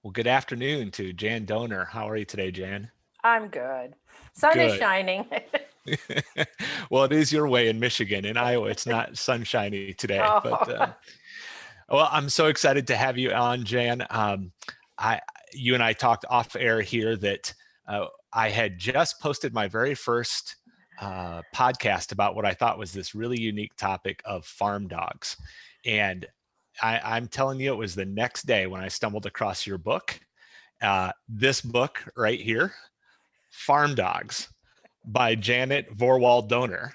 Well, good afternoon to Jan Dohner. How are you today, Jan? I'm good. Sun is Good. shining. Well, it is your way in Michigan. In Iowa, it's not sunshiny today, but Oh, well, I'm so excited to have you on, Jan. I, you and I talked off air here that I had just posted my very first podcast about what I thought was this really unique topic of farm dogs, and I'm telling you, it was the next day when I stumbled across your book. This book right here, Farm Dogs by Janet Vorwald Dohner.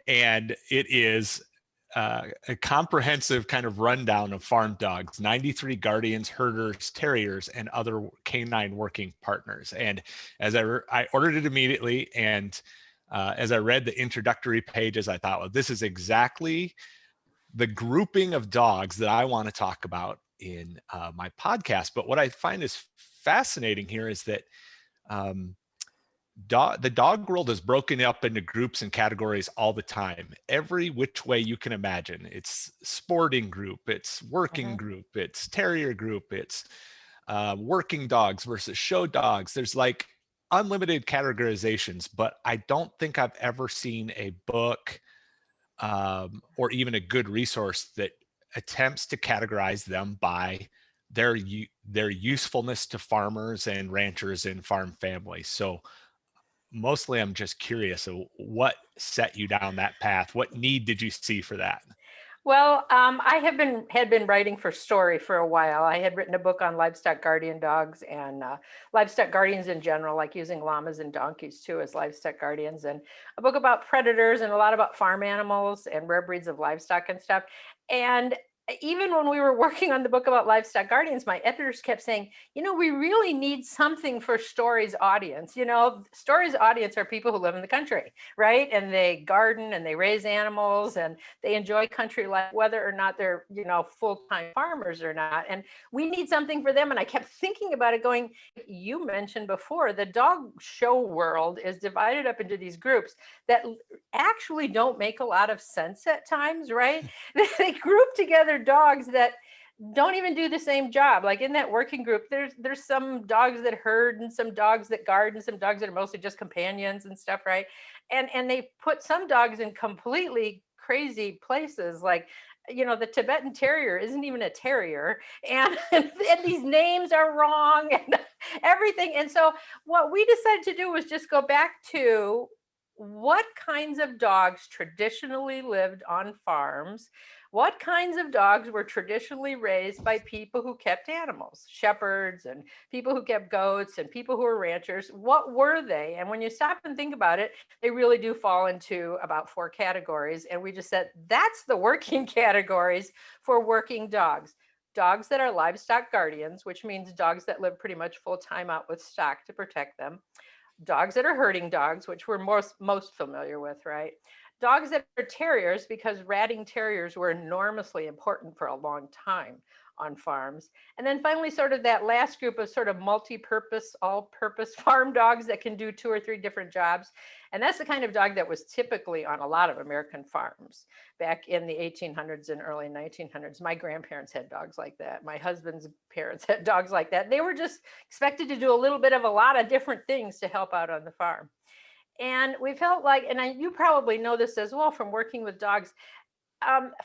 And it is a comprehensive kind of rundown of farm dogs, 93 guardians, herders, terriers, and other canine working partners. And I ordered it immediately. And as I read the introductory pages, I thought, well, this is exactly the grouping of dogs that I want to talk about in my podcast. But what I find is fascinating here is that um, the dog world is broken up into groups and categories all the time, every which way you can imagine. It's sporting group, it's working mhm. group, it's terrier group, it's working dogs versus show dogs. There's like unlimited categorizations, but I don't think I've ever seen a book or even a good resource that attempts to categorize them by their usefulness to farmers and ranchers and farm families. So mostly I'm just curious, so what set you down that path? What need did you see for that? Well, I had been writing for Story for a while. I had written a book on livestock guardian dogs and livestock guardians in general, like using llamas and donkeys too as livestock guardians, and a book about predators and a lot about farm animals and rare breeds of livestock and stuff. And even when we were working on the book about livestock guardians, my editors kept saying, we really need something for Story's audience. Story's audience are people who live in the country, right? And they garden and they raise animals and they enjoy country life, whether or not they're, full-time farmers or not. And we need something for them. And I kept thinking about it going, you mentioned before, the dog show world is divided up into these groups that actually don't make a lot of sense at times, right? They group together dogs that don't even do the same job. Like in that working group, there's some dogs that herd and some dogs that guard and some dogs that are mostly just companions and stuff, right? And they put some dogs in completely crazy places, like the Tibetan Terrier isn't even a terrier, and these names are wrong and everything. And so what we decided to do was just go back to what kinds of dogs traditionally lived on farms, what kinds of dogs were traditionally raised by people who kept animals, shepherds and people who kept goats and people who were ranchers. What were they? And when you stop and think about it, they really do fall into about four categories. And we just said that's the working categories for working dogs. Dogs that are livestock guardians, which means dogs that live pretty much full time out with stock to protect them. Dogs that are herding dogs, which we're most familiar with, right? Dogs that are terriers, because ratting terriers were enormously important for a long time on farms. And then finally, sort of that last group of sort of multi-purpose, all-purpose farm dogs that can do two or three different jobs. And that's the kind of dog that was typically on a lot of American farms back in the 1800s and early 1900s. My grandparents had dogs like that. My husband's parents had dogs like that. They were just expected to do a little bit of a lot of different things to help out on the farm. And we felt like, you probably know this as well from working with dogs,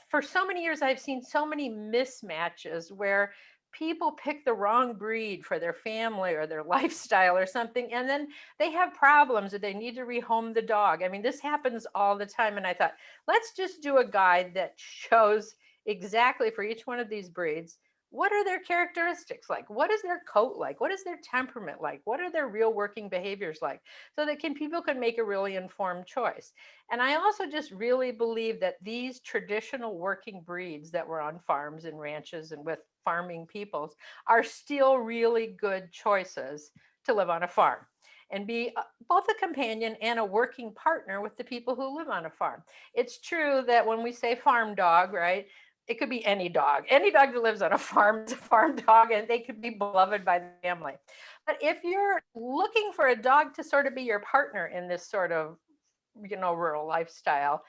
for so many years, I've seen so many mismatches where people pick the wrong breed for their family or their lifestyle or something, and then they have problems or they need to rehome the dog. I mean, this happens all the time. And I thought, let's just do a guide that shows exactly for each one of these breeds, what are their characteristics like? What is their coat like? What is their temperament like? What are their real working behaviors like? So that people can make a really informed choice. And I also just really believe that these traditional working breeds that were on farms and ranches and with farming peoples are still really good choices to live on a farm and be both a companion and a working partner with the people who live on a farm. It's true that when we say farm dog, right, it could be any dog. Any dog that lives on a farm is a farm dog, and they could be beloved by the family. But if you're looking for a dog to sort of be your partner in this sort of rural lifestyle,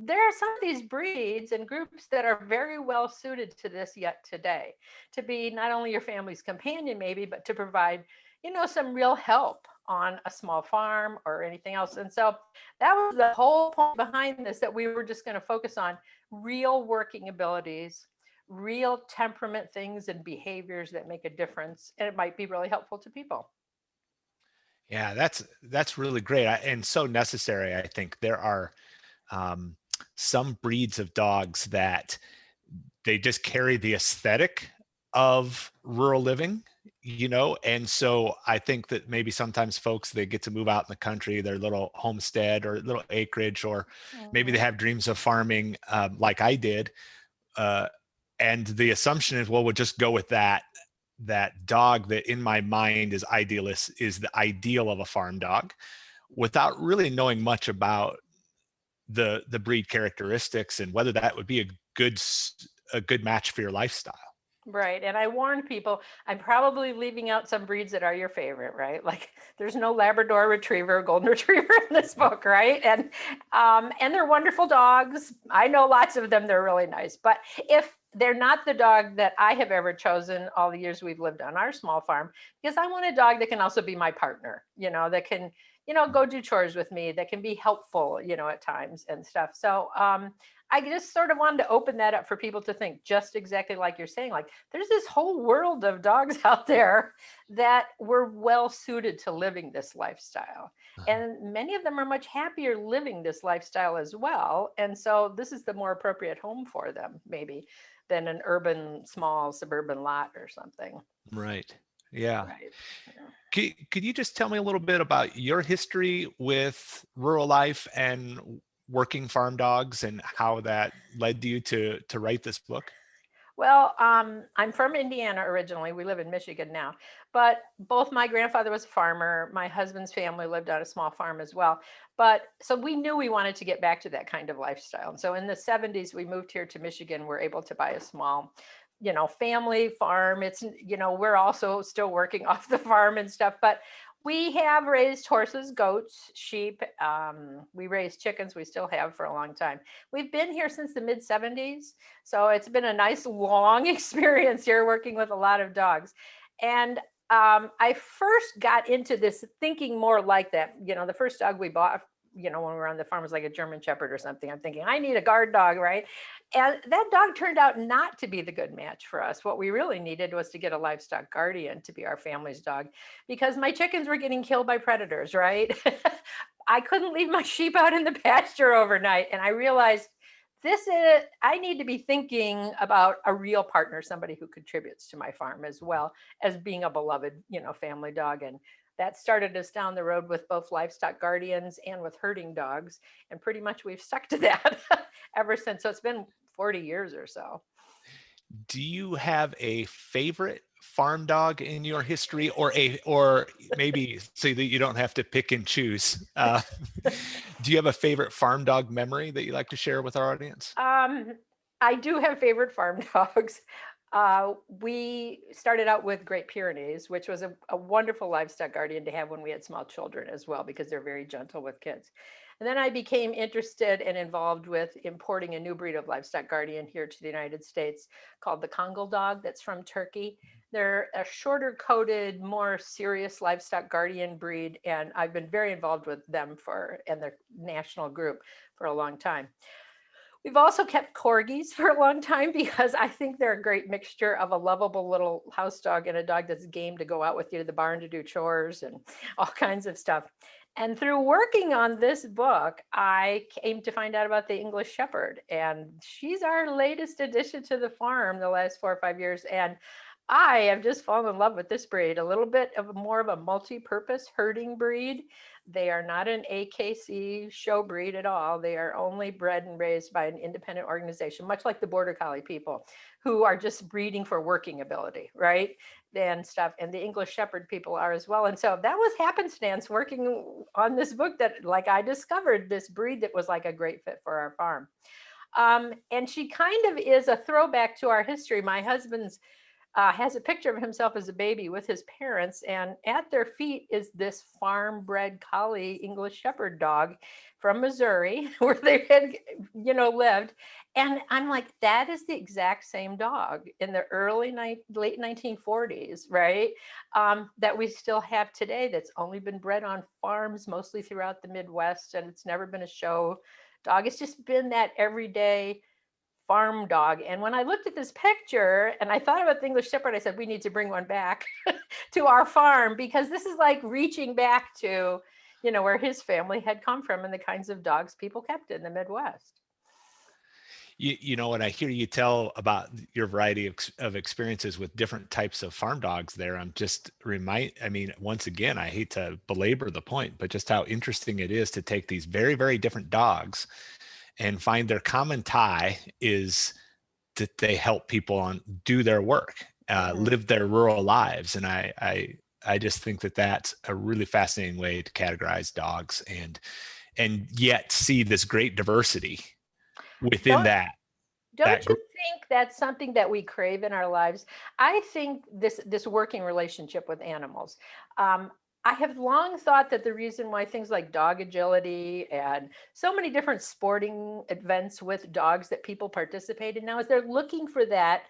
there are some of these breeds and groups that are very well suited to this yet today, to be not only your family's companion maybe, but to provide, some real help on a small farm or anything else. And so that was the whole point behind this, that we were just going to focus on real working abilities, real temperament things and behaviors that make a difference, and it might be really helpful to people. Yeah, that's really great and so necessary. I think there are um, some breeds of dogs that they just carry the aesthetic of rural living, and so I think that maybe sometimes folks, they get to move out in the country, their little homestead or little acreage, or maybe they Mhm. have dreams of farming, like I did, uh, and the assumption is, well, we'll just go with that dog that in my mind is the ideal of a farm dog, without really knowing much about the breed characteristics and whether that would be a good match for your lifestyle. Right. And I warned people, I'm probably leaving out some breeds that are your favorite, right? Like there's no Labrador Retriever, Golden Retriever in this book, right? And they're wonderful dogs. I know lots of them, they're really nice. But if they're not the dog that I have ever chosen all the years we've lived on our small farm, because I want a dog that can also be my partner, that can, go do chores with me, that can be helpful, at times and stuff. So I just sort of wanted to open that up for people to think just exactly like you're saying, like there's this whole world of dogs out there that were well suited to living this lifestyle. Uh-huh. And many of them are much happier living this lifestyle as well. And so this is the more appropriate home for them, maybe, than an urban, small suburban lot or something. Right. Yeah. Right. Yeah. Could you just tell me a little bit about your history with rural life and working farm dogs and how that led you to write this book? Well, I'm from Indiana originally. We live in Michigan now, but both my grandfather was a farmer. My husband's family lived on a small farm as well. But so we knew we wanted to get back to that kind of lifestyle. And so in the 70s, we moved here to Michigan. We're able to buy a small, family farm. It's, we're also still working off the farm and stuff, but we have raised horses, goats, sheep. We raised chickens. We still have for a long time. We've been here since the mid 70s. So it's been a nice long experience here working with a lot of dogs. And I first got into this thinking more like that. The first dog we bought, when we were on the farm was like a German Shepherd or something. I'm thinking, I need a guard dog, right? And that dog turned out not to be the good match for us. What we really needed was to get a livestock guardian to be our family's dog because my chickens were getting killed by predators, right? I couldn't leave my sheep out in the pasture overnight. And I realized I need to be thinking about a real partner, somebody who contributes to my farm as well as being a beloved, family dog. And that started us down the road with both livestock guardians and with herding dogs. And pretty much we've stuck to that ever since. So it's been 40 years or so. Do you have a favorite farm dog in your history, or maybe so that you don't have to pick and choose? Do you have a favorite farm dog memory that you like to share with our audience? I do have favorite farm dogs. We started out with Great Pyrenees, which was a wonderful livestock guardian to have when we had small children as well, because they're very gentle with kids. And then I became interested and involved with importing a new breed of livestock guardian here to the United States called the Congo Dog, that's from Turkey. They're a shorter coated, more serious livestock guardian breed, and I've been very involved with them and their national group for a long time. We've also kept corgis for a long time because I think they're a great mixture of a lovable little house dog and a dog that's game to go out with you to the barn to do chores and all kinds of stuff. And through working on this book, I came to find out about the English Shepherd, and she's our latest addition to the farm the last 4 or 5 years. And I have just fallen in love with this breed, a little bit of more of a multi-purpose herding breed. They are not an AKC show breed at all. They are only bred and raised by an independent organization, much like the Border Collie people, who are just breeding for working ability, right? And stuff. And the English Shepherd people are as well. And so that was happenstance working on this book that, like, I discovered this breed that was like a great fit for our farm. And she kind of is a throwback to our history. My husband's has a picture of himself as a baby with his parents, and at their feet is this farm-bred collie English Shepherd dog from Missouri, where they had, lived. And I'm like, that is the exact same dog in the late 1940s, right? That we still have today. That's only been bred on farms, mostly throughout the Midwest, and it's never been a show dog. It's just been that everyday farm dog. And when I looked at this picture and I thought about the English Shepherd, I said, we need to bring one back to our farm, because this is like reaching back to, where his family had come from and the kinds of dogs people kept in the Midwest. When I hear you tell about your variety of experiences with different types of farm dogs there, I'm just once again, I hate to belabor the point, but just how interesting it is to take these very, very different dogs and find their common tie is that they help people do their work, live their rural lives. And I just think that that's a really fascinating way to categorize dogs and yet see this great diversity within that. Don't you think that's something that we crave in our lives? I think this working relationship with animals. I have long thought that the reason why things like dog agility and so many different sporting events with dogs that people participate in now is they're looking for that,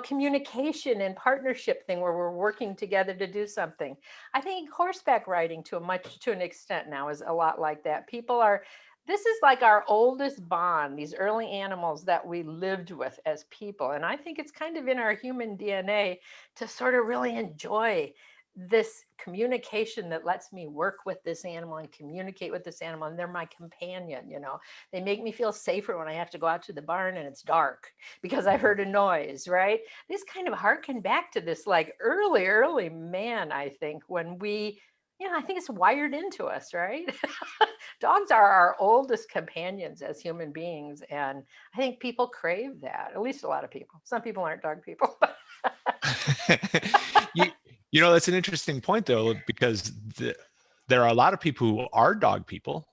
communication and partnership thing where we're working together to do something. I think horseback riding to an extent now is a lot like that. This is like our oldest bond, these early animals that we lived with as people. And I think it's kind of in our human DNA to sort of really enjoy this communication that lets me work with this animal and communicate with this animal. And they're my companion, They make me feel safer when I have to go out to the barn and it's dark because I heard a noise, right? This kind of harken back to this like early man, I think, when we, I think it's wired into us, right? Dogs are our oldest companions as human beings. And I think people crave that, at least a lot of people. Some people aren't dog people. That's an interesting point, though, because there are a lot of people who are dog people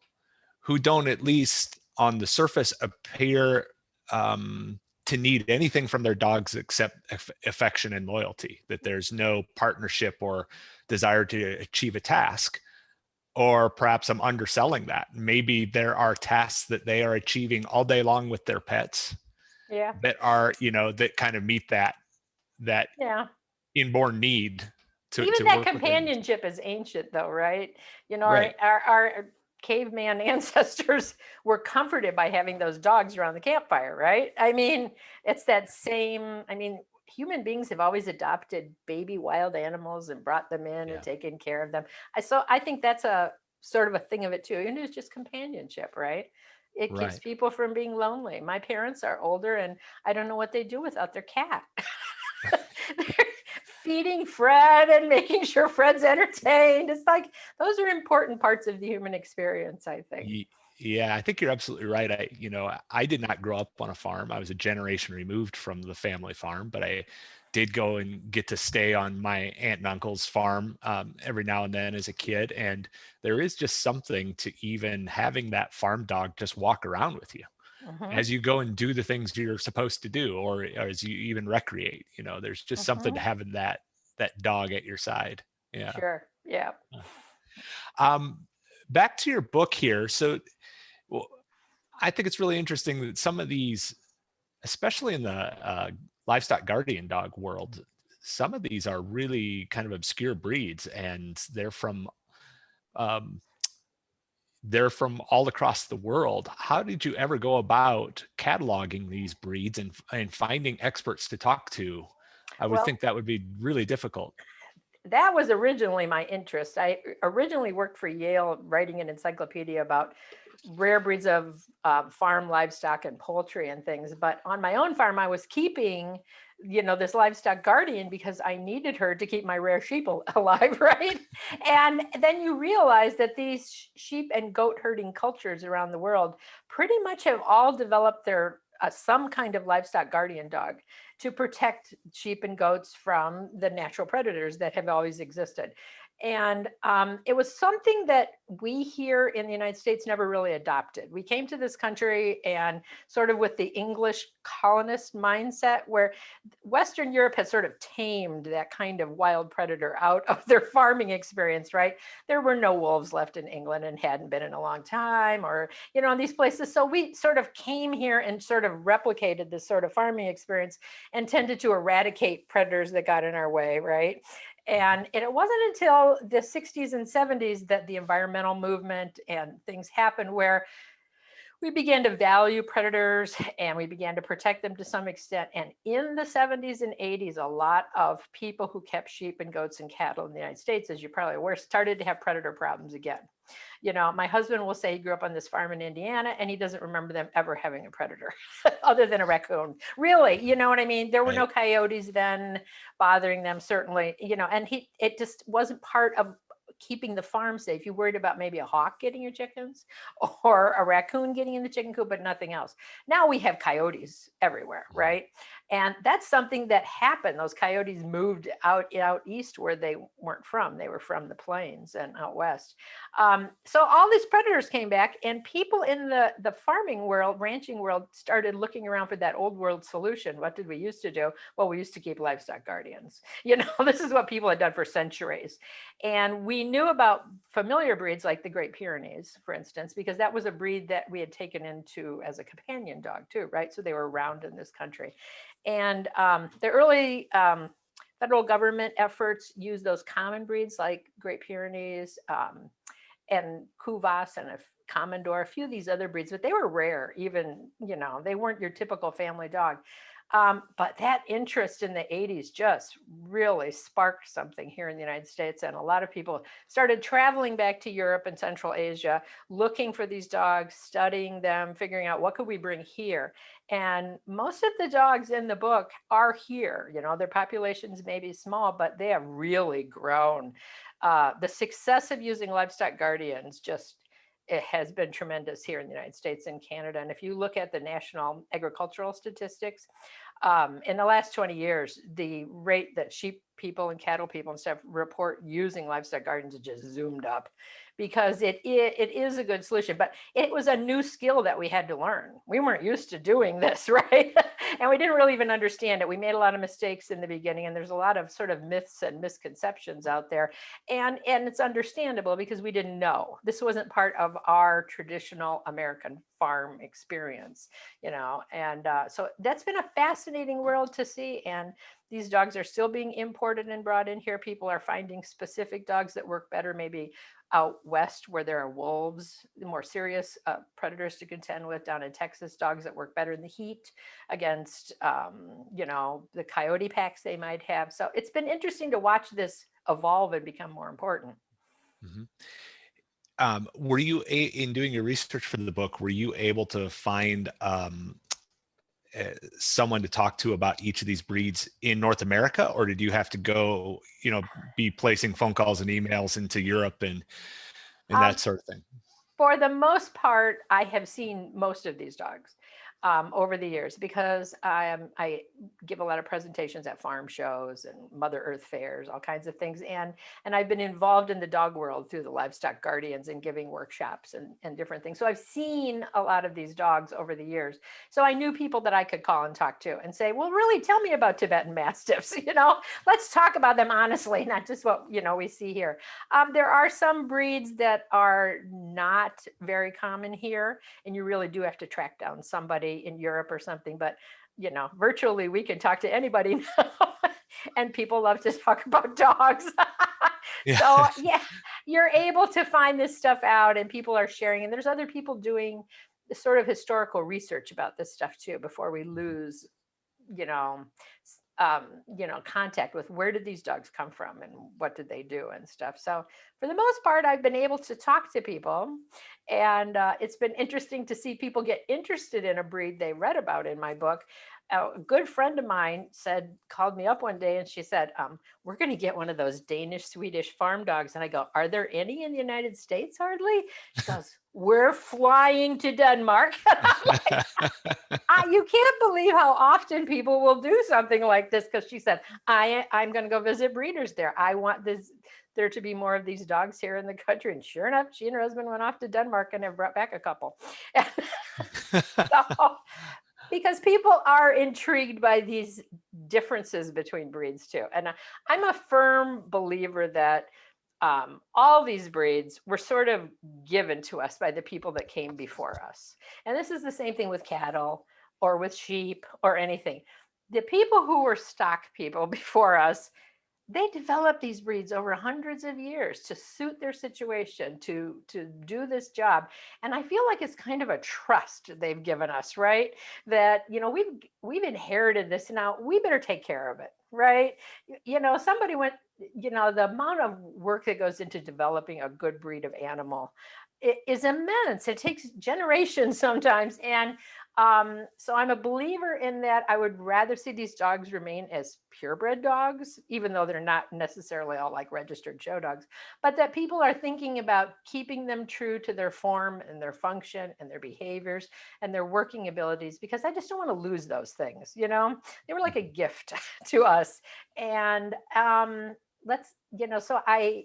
who don't, at least on the surface, appear to need anything from their dogs except affection and loyalty, that there's no partnership or desire to achieve a task. Or perhaps I'm underselling that. Maybe there are tasks that they are achieving all day long with their pets that are, that kind of meet that inborn need to even that work companionship is ancient, though, right? Right. Our caveman ancestors were comforted by having those dogs around the campfire, right? It's that same, human beings have always adopted baby wild animals and brought them in and taken care of them. So I think that's a sort of a thing of it too. And it's just companionship, right? It keeps people from being lonely. My parents are older and I don't know what they do without their cat. They're feeding Fred and making sure Fred's entertained. It's like, those are important parts of the human experience, I think. Yeah, I think you're absolutely right. I did not grow up on a farm. I was a generation removed from the family farm, but I did go and get to stay on my aunt and uncle's farm every now and then as a kid. And there is just something to even having that farm dog just walk around with you as you go and do the things you're supposed to do, or as you even recreate. There's just something to having that dog at your side. Yeah. Sure. Yeah. Back to your book here. So, well, I think it's really interesting that some of these, especially in the livestock guardian dog world, some of these are really kind of obscure breeds, and they're from all across the world. How did you ever go about cataloging these breeds and finding experts to talk to? I would think that would be really difficult. That was originally my interest. I originally worked for Yale writing an encyclopedia about rare breeds of farm livestock and poultry and things. But on my own farm, I was keeping, this livestock guardian because I needed her to keep my rare sheep alive, right? And then you realize that these sheep and goat herding cultures around the world pretty much have all developed their some kind of livestock guardian dog to protect sheep and goats from the natural predators that have always existed. And it was something that we here in the United States never really adopted. We came to this country and sort of with the English colonist mindset, where Western Europe has sort of tamed that kind of wild predator out of their farming experience, right? There were no wolves left in England and hadn't been in a long time, or, in these places. So we sort of came here and sort of replicated this sort of farming experience and tended to eradicate predators that got in our way, right? And it wasn't until the 60s and 70s that the environmental movement and things happened where we began to value predators and we began to protect them to some extent. And in the 70s and 80s, a lot of people who kept sheep and goats and cattle in the United States, as you're probably aware, started to have predator problems again. My husband will say he grew up on this farm in Indiana and he doesn't remember them ever having a predator other than a raccoon. Really, you know what I mean? There were no coyotes then bothering them, certainly, and it just wasn't part of keeping the farm safe. You worried about maybe a hawk getting your chickens or a raccoon getting in the chicken coop, but nothing else. Now we have coyotes everywhere, right? And that's something that happened. Those coyotes moved out east where they weren't from. They were from the plains and out west. So all these predators came back, and people in the farming world, ranching world, started looking around for that old world solution. What did we used to do? Well, we used to keep livestock guardians. This is what people had done for centuries. And we knew about familiar breeds like the Great Pyrenees, for instance, because that was a breed that we had taken into as a companion dog too, right? So they were around in this country. And the early federal government efforts used those common breeds like Great Pyrenees and Cuvas and a Commodore, a few of these other breeds, but they were rare. Even, they weren't your typical family dog. But that interest in the 80s just really sparked something here in the United States. And a lot of people started traveling back to Europe and Central Asia, looking for these dogs, studying them, figuring out what could we bring here. And most of the dogs in the book are here. Their populations may be small, but they have really grown. The success of using livestock guardians it has been tremendous here in the United States and Canada. And if you look at the national agricultural statistics, in the last 20 years, the rate that sheep people and cattle people and stuff report using livestock guardians has just zoomed up, because it is a good solution. But it was a new skill that we had to learn. We weren't used to doing this, right? And we didn't really even understand it. We made a lot of mistakes in the beginning, and there's a lot of sort of myths and misconceptions out there. And it's understandable because we didn't know. This wasn't part of our traditional American farm experience, and so that's been a fascinating world to see. And these dogs are still being imported and brought in here. People are finding specific dogs that work better, maybe out west where there are wolves, more serious predators to contend with. Down in Texas, dogs that work better in the heat against, the coyote packs they might have. So it's been interesting to watch this evolve and become more important. Mm-hmm. Were you, in doing your research for the book, were you able to find someone to talk to about each of these breeds in North America, or did you have to go, be placing phone calls and emails into Europe and that sort of thing? For the most part, I have seen most of these dogs over the years, because I give a lot of presentations at farm shows and Mother Earth fairs, all kinds of things. And I've been involved in the dog world through the livestock guardians and giving workshops and different things. So I've seen a lot of these dogs over the years. So I knew people that I could call and talk to and say, well, really tell me about Tibetan Mastiffs. Let's talk about them honestly, not just what, we see here. There are some breeds that are not very common here, and you really do have to track down somebody in Europe or something. But virtually we can talk to anybody now, and people love to talk about dogs. Yeah. So yeah, you're able to find this stuff out, and people are sharing, and there's other people doing the sort of historical research about this stuff too, before we lose contact with where did these dogs come from and what did they do and stuff. So for the most part, I've been able to talk to people, and it's been interesting to see people get interested in a breed they read about in my book, a good friend of mine called me up one day and she said, we're going to get one of those Danish, Swedish farm dogs. And I go, are there any in the United States hardly? She goes, we're flying to Denmark. You can't believe how often people will do something like this, because she said, I'm going to go visit breeders there. I want there to be more of these dogs here in the country. And sure enough, she and her husband went off to Denmark and have brought back a couple. So, because people are intrigued by these differences between breeds too. And I'm a firm believer that all these breeds were sort of given to us by the people that came before us. And this is the same thing with cattle or with sheep or anything. The people who were stock people before us, they developed these breeds over hundreds of years to suit their situation, to do this job. And I feel like it's kind of a trust they've given us, right? That, we've inherited this, now we better take care of it, right? Somebody went, the amount of work that goes into developing a good breed of animal is immense. It takes generations sometimes. And so I'm a believer in that. I would rather see these dogs remain as purebred dogs, even though they're not necessarily all like registered show dogs, but that people are thinking about keeping them true to their form and their function and their behaviors and their working abilities, because I just don't want to lose those things. They were like a gift to us. And so I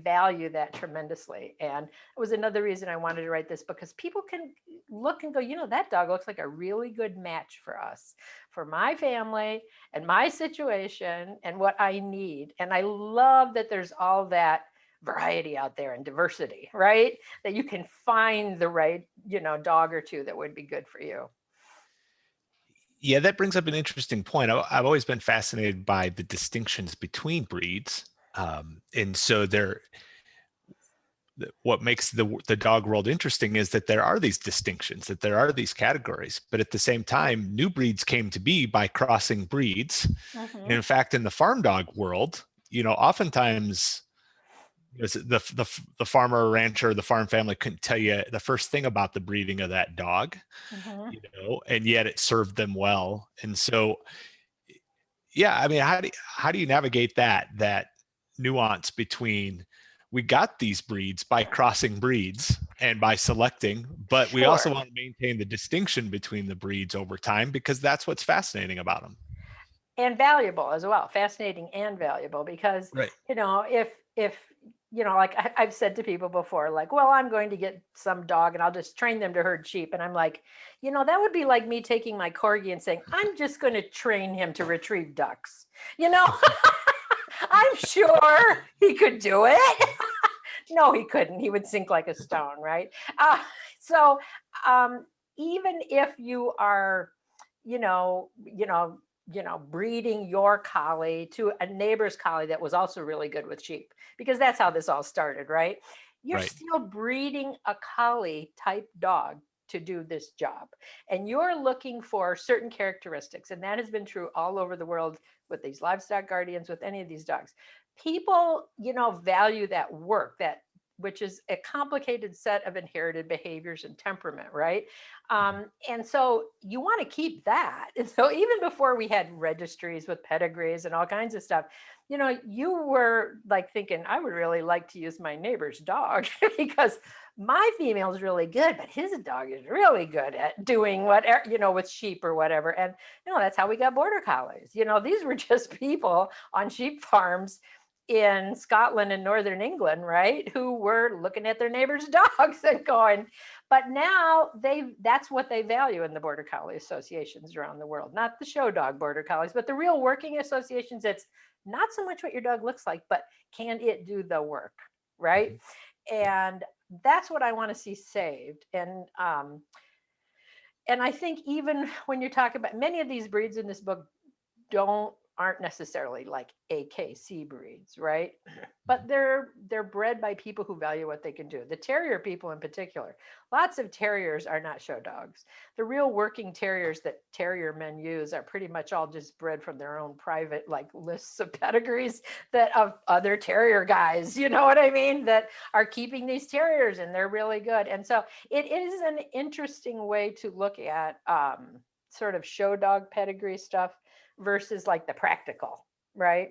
value that tremendously. And it was another reason I wanted to write this, because people can look and go, that dog looks like a really good match for us, for my family and my situation and what I need. And I love that there's all that variety out there and diversity, right? That you can find the right, dog or two that would be good for you. Yeah, that brings up an interesting point. I've always been fascinated by the distinctions between breeds. And so what makes the dog world interesting is that there are these distinctions, that there are these categories, but at the same time, new breeds came to be by crossing breeds. Mm-hmm. And in fact, in the farm dog world, oftentimes the farmer or rancher, the farm family couldn't tell you the first thing about the breeding of that dog, Mm-hmm. and yet it served them well. And so, yeah, I mean, how do you navigate that nuance between, we got these breeds by crossing breeds and by selecting, but we also want to maintain the distinction between the breeds over time, because that's what's fascinating about them. And valuable as well, fascinating and valuable, because, right. If like I've said to people before, like, well, I'm going to get some dog and I'll just train them to herd sheep. And I'm like, that would be like me taking my corgi and saying, I'm just going to train him to retrieve ducks. I'm sure he could do it. No, he couldn't. He would sink like a stone, right? So even if you are, breeding your collie to a neighbor's collie that was also really good with sheep, because that's how this all started, right? You're still breeding a collie type dog to do this job. And you're looking for certain characteristics. And that has been true all over the world with these livestock guardians, with any of these dogs. People, value that work, which is a complicated set of inherited behaviors and temperament, right? And so you want to keep that. And so even before we had registries with pedigrees and all kinds of stuff, you were like thinking, I would really like to use my neighbor's dog because my female is really good, but his dog is really good at doing whatever, with sheep or whatever. And, that's how we got border collies. These were just people on sheep farms in Scotland and Northern England, right, who were looking at their neighbors' dogs and going, but now that's what they value in the border collie associations around the world, not the show dog border collies, but the real working associations. It's not so much what your dog looks like, but can it do the work, right? And that's what I want to see saved. And I think even when you're talking about many of these breeds in this book aren't necessarily like AKC breeds, right? But they're bred by people who value what they can do. The terrier people in particular, lots of terriers are not show dogs. The real working terriers that terrier men use are pretty much all just bred from their own private like lists of pedigrees that of other terrier guys, you know what I mean, that are keeping these terriers, and they're really good. And so it is an interesting way to look at sort of show dog pedigree stuff versus like the practical, right?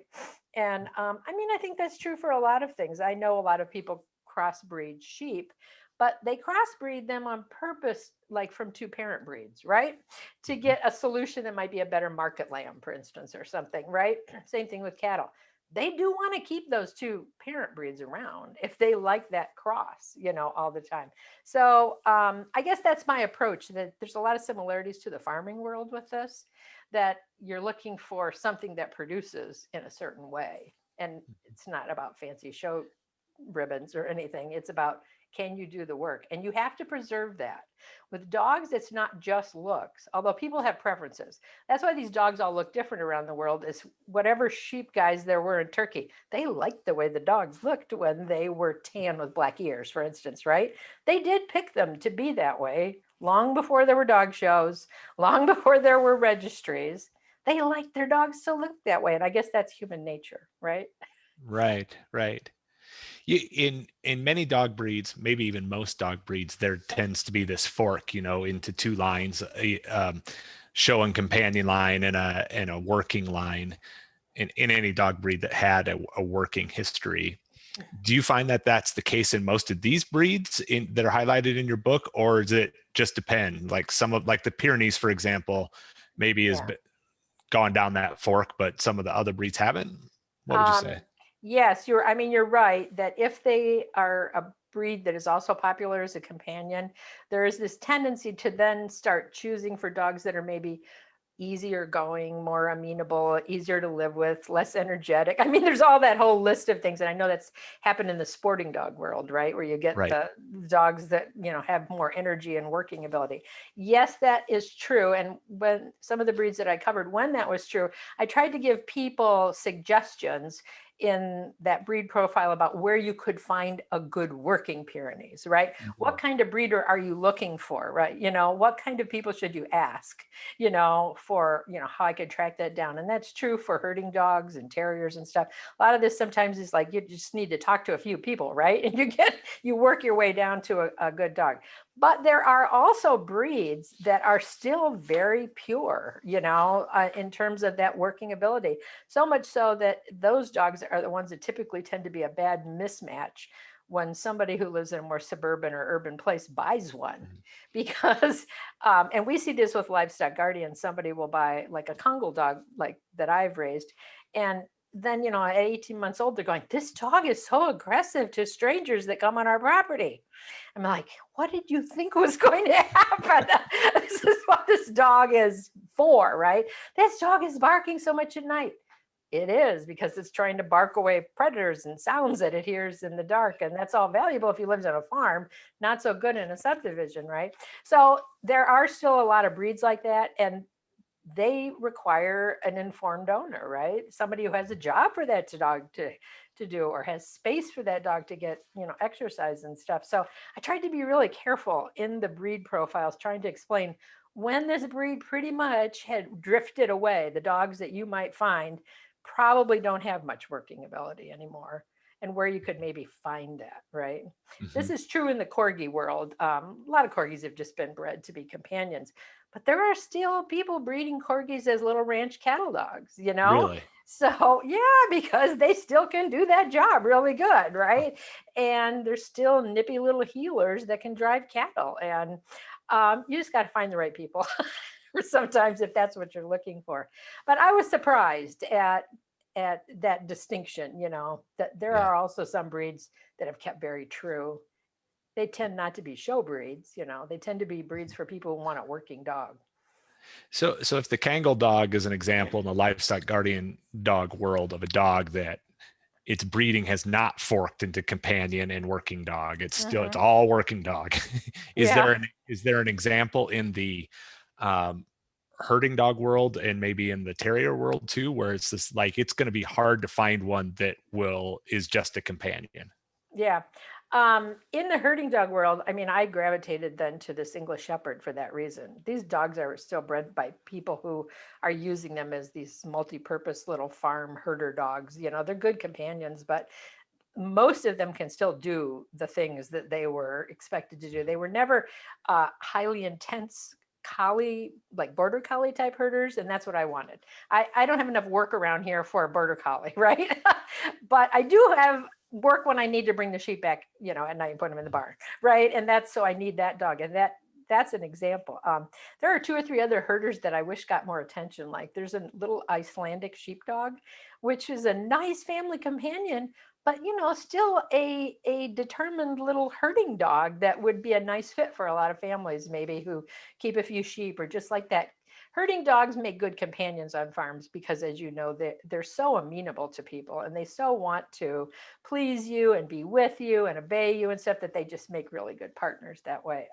And I mean, I think that's true for a lot of things. I know a lot of people crossbreed sheep, but they crossbreed them on purpose, like from two parent breeds, right? To get a solution that might be a better market lamb, for instance, or something, right? Same thing with cattle. They do want to keep those two parent breeds around if they like that cross, all the time. So I guess that's my approach, that there's a lot of similarities to the farming world with this, that you're looking for something that produces in a certain way. And it's not about fancy show ribbons or anything. It's about, can you do the work? And you have to preserve that. With dogs, it's not just looks, although people have preferences. That's why these dogs all look different around the world, is whatever sheep guys there were in Turkey, they liked the way the dogs looked when they were tan with black ears, for instance, right? They did pick them to be that way long before there were dog shows, long before there were registries. They liked their dogs to look that way. And I guess that's human nature, right? Right, right. In many dog breeds, maybe even most dog breeds, there tends to be this fork, into two lines, a show and companion line and a working line in any dog breed that had a working history. Do you find that that's the case in most of these breeds that are highlighted in your book, or does it just depend? Like like the Pyrenees, for example, maybe has gone down that fork, but some of the other breeds haven't. What would you say? Yes, you're right that if they are a breed that is also popular as a companion, there is this tendency to then start choosing for dogs that are maybe easier going, more amenable, easier to live with, less energetic. I mean, there's all that whole list of things. And I know that's happened in the sporting dog world, right? Where you get the dogs that, have more energy and working ability. Yes, that is true. And when some of the breeds that I covered, when that was true, I tried to give people suggestions in that breed profile about where you could find a good working Pyrenees, right? Mm-hmm. What kind of breeder are you looking for, right? What kind of people should you ask, for, how I could track that down. And that's true for herding dogs and terriers and stuff. A lot of this sometimes is like, you just need to talk to a few people, right? And you work your way down to a good dog. But there are also breeds that are still very pure, in terms of that working ability. So much so that those dogs are the ones that typically tend to be a bad mismatch when somebody who lives in a more suburban or urban place buys one. Because, and we see this with livestock guardians, somebody will buy like a Congo dog like that I've raised. And then, at 18 months old, they're going, this dog is so aggressive to strangers that come on our property. I'm like, what did you think was going to happen? This is what this dog is for, right? This dog is barking so much at night. It is, because it's trying to bark away predators and sounds that it hears in the dark. And that's all valuable if he lives on a farm, not so good in a subdivision, right? So there are still a lot of breeds like that. And they require an informed owner, right? Somebody who has a job for that dog to do, or has space for that dog to get, exercise and stuff. So I tried to be really careful in the breed profiles, trying to explain when this breed pretty much had drifted away, the dogs that you might find probably don't have much working ability anymore, and where you could maybe find that, right? Mm-hmm. This is true in the corgi world. A lot of corgis have just been bred to be companions, but there are still people breeding corgis as little ranch cattle dogs, Really? So yeah, because they still can do that job really good, right? And they're still nippy little healers that can drive cattle. And you just got to find the right people sometimes, if that's what you're looking for. But I was surprised at that distinction, that there are also some breeds that have kept very true. They tend not to be show breeds, they tend to be breeds for people who want a working dog. So if the Congo dog is an example in the livestock guardian dog world of a dog that its breeding has not forked into companion and working dog, it's still, it's all working dog. Is there an example in the herding dog world and maybe in the terrier world too, where it's this, like, it's going to be hard to find one that is just a companion? Yeah. In the herding dog world, I mean, I gravitated then to this English Shepherd for that reason. These dogs are still bred by people who are using them as these multi-purpose little farm herder dogs. They're good companions, but most of them can still do the things that they were expected to do. They were never highly intense collie, like border collie type herders, and that's what I wanted. I don't have enough work around here for a border collie, right? But I do have work when I need to bring the sheep back, at night and put them in the barn, right? And that's, so I need that dog, and that's an example. There are 2 or 3 other herders that I wish got more attention. Like there's a little Icelandic sheepdog, which is a nice family companion, but still a determined little herding dog that would be a nice fit for a lot of families, maybe who keep a few sheep or just like that. Herding dogs make good companions on farms because, as you know, they're so amenable to people and they so want to please you and be with you and obey you and stuff, that they just make really good partners that way.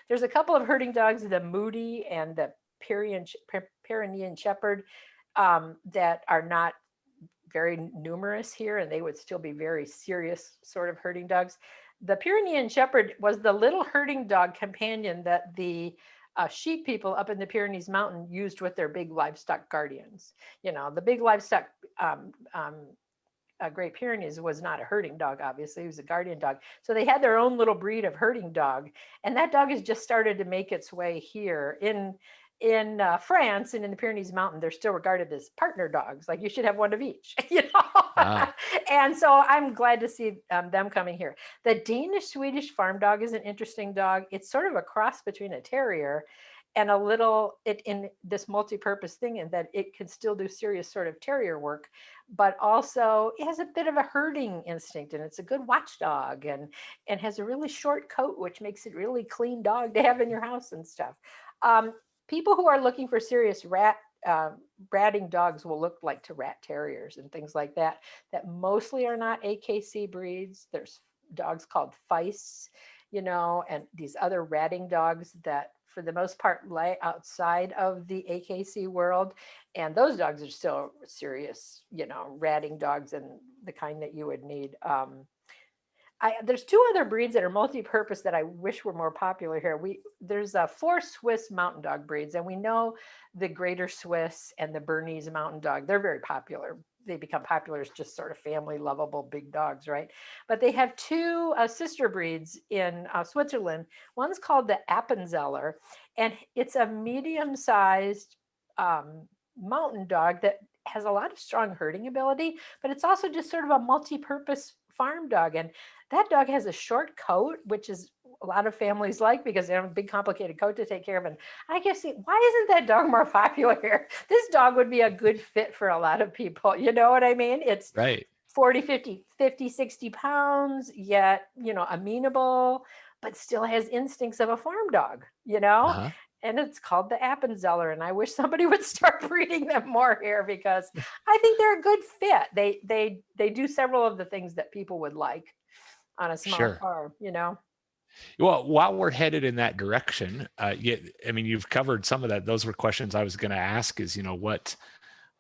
There's a couple of herding dogs, the Moody and the Pyrenean Shepherd, that are not very numerous here, and they would still be very serious sort of herding dogs. The Pyrenean Shepherd was the little herding dog companion that the sheep people up in the Pyrenees mountain used with their big livestock guardians. The big livestock Great Pyrenees was not a herding dog, obviously. He was a guardian dog. So they had their own little breed of herding dog. And that dog has just started to make its way here. In France and in the Pyrenees mountain, they're still regarded as partner dogs. Like you should have one of each, Wow. And so I'm glad to see them coming here. The Danish Swedish farm dog is an interesting dog. It's sort of a cross between a terrier and a little, in this multi-purpose thing, in that it can still do serious sort of terrier work, but also it has a bit of a herding instinct, and it's a good watchdog, and has a really short coat, which makes it really clean dog to have in your house and stuff. People who are looking for serious ratting dogs will look like to rat terriers and things like that mostly are not AKC breeds. There's dogs called Feists, and these other ratting dogs that for the most part lie outside of the AKC world. And those dogs are still serious, ratting dogs and the kind that you would need. There's 2 other breeds that are multi-purpose that I wish were more popular here. There's 4 Swiss mountain dog breeds, and we know the Greater Swiss and the Bernese mountain dog. They're very popular. They become popular as just sort of family lovable big dogs, right? But they have 2 sister breeds in Switzerland. One's called the Appenzeller, and it's a medium-sized mountain dog that has a lot of strong herding ability, but it's also just sort of a multi-purpose farm dog. And that dog has a short coat, which is a lot of families like because they have a big complicated coat to take care of. And I guess, why isn't that dog more popular here? This dog would be a good fit for a lot of people. You know what I mean? It's Right. 40, 50, 60 pounds, yet, amenable, but still has instincts of a farm dog, Uh-huh. and it's called the Appenzeller. And I wish somebody would start breeding them more here because I think they're a good fit. They do several of the things that people would like on a small Sure. farm, Well, while we're headed in that direction, you've covered some of that. Those were questions I was going to ask is, what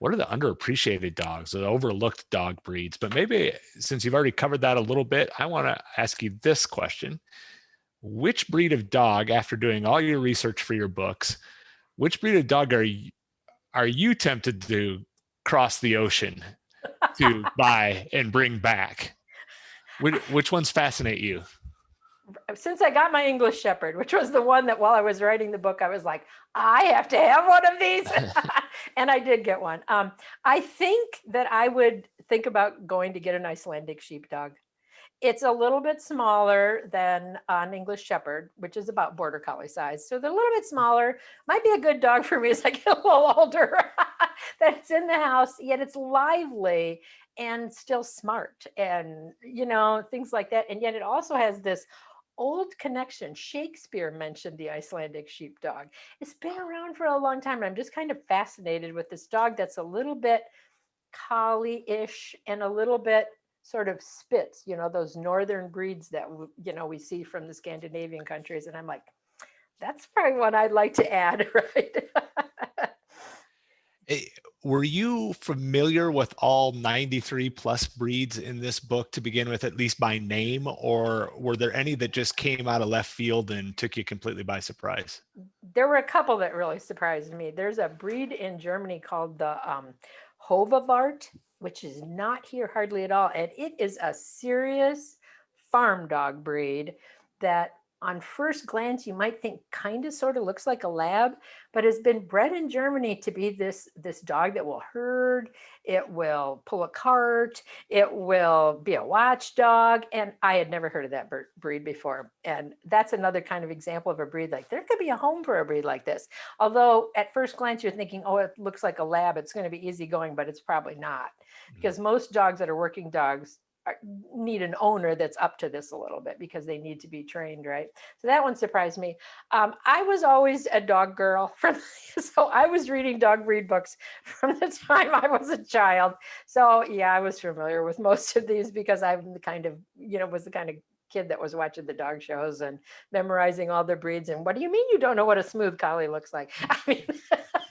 are the underappreciated dogs, the overlooked dog breeds? But maybe since you've already covered that a little bit, I want to ask you this question. Which breed of dog, after doing all your research for your books, which breed of dog are you tempted to cross the ocean to buy and bring back? Which ones fascinate you? Since I got my English Shepherd, which was the one that while I was writing the book, I was like, I have to have one of these. And I did get one. I think that I would think about going to get an Icelandic Sheepdog. It's a little bit smaller than an English Shepherd, which is about border collie size. So they're a little bit smaller. Might be a good dog for me as I get a little older. That's in the house, yet it's lively and still smart and, things like that. And yet it also has this old connection. Shakespeare mentioned the Icelandic Sheepdog. It's been around for a long time. And I'm just kind of fascinated with this dog that's a little bit collie-ish and a little bit sort of Spitz, those northern breeds that, we see from the Scandinavian countries. And I'm like, that's probably one I'd like to add, right? Were you familiar with all 93 plus breeds in this book to begin with, at least by name, or were there any that just came out of left field and took you completely by surprise? There were a couple that really surprised me. There's a breed in Germany called the Hovawart, which is not here hardly at all. And it is a serious farm dog breed that on first glance, you might think kind of sort of looks like a lab, but has been bred in Germany to be this dog that will herd, it will pull a cart, it will be a watchdog. And I had never heard of that breed before. And that's another kind of example of a breed like there could be a home for a breed like this. Although at first glance, you're thinking, oh, it looks like a lab, it's going to be easygoing, but it's probably not. Because most dogs that are working dogs need an owner that's up to this a little bit because they need to be trained, right? So that one surprised me. I was always a dog girl so I was reading dog breed books from the time I was a child. So yeah, I was familiar with most of these because I'm the kind of, was the kind of kid that was watching the dog shows and memorizing all the breeds. And what do you mean you don't know what a smooth collie looks like? I mean,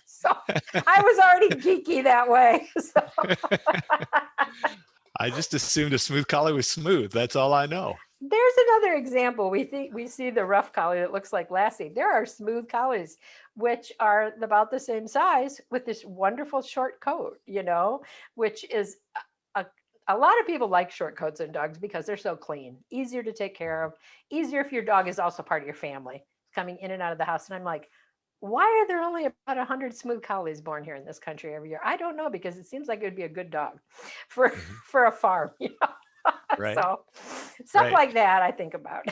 so I was already geeky that way. So. I just assumed a smooth collie was smooth. That's all I know. There's another example. We see the rough collie that looks like Lassie. There are smooth collies, which are about the same size with this wonderful short coat, which is a lot of people like short coats in dogs because they're so clean, easier to take care of, easier if your dog is also part of your family, coming in and out of the house. And I'm like, why are there only about 100 smooth collies born here in this country every year? I don't know, because it seems like it would be a good dog for a farm, Right. So stuff like that I think about.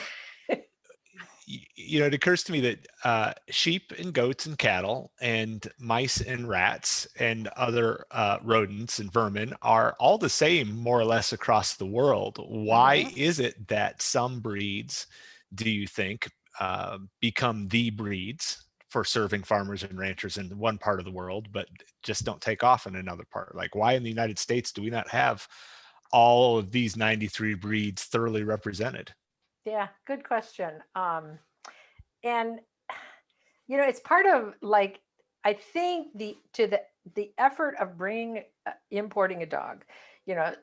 It occurs to me that sheep and goats and cattle and mice and rats and other rodents and vermin are all the same more or less across the world. Why is it that some breeds, do you think, become the breeds for serving farmers and ranchers in one part of the world, but just don't take off in another part? Like, why in the United States do we not have all of these 93 breeds thoroughly represented? Yeah, good question. And it's part of, like, I think the effort of importing a dog,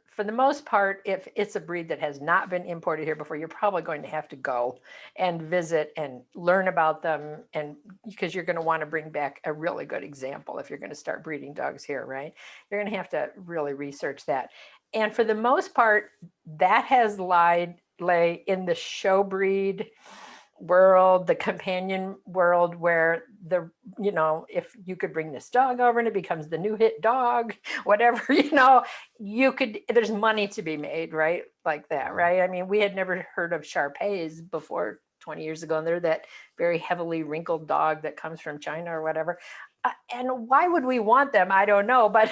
for the most part, if it's a breed that has not been imported here before, you're probably going to have to go and visit and learn about them, and because you're going to want to bring back a really good example if you're going to start breeding dogs here, right? You're going to have to really research that. And for the most part, that has lay in the show breed world, the companion world, where if you could bring this dog over and it becomes the new hit dog, whatever, there's money to be made, right? Like that, right? I mean, we had never heard of Shar-Peis before 20 years ago, and they're that very heavily wrinkled dog that comes from China or whatever. And why would we want them? I don't know, but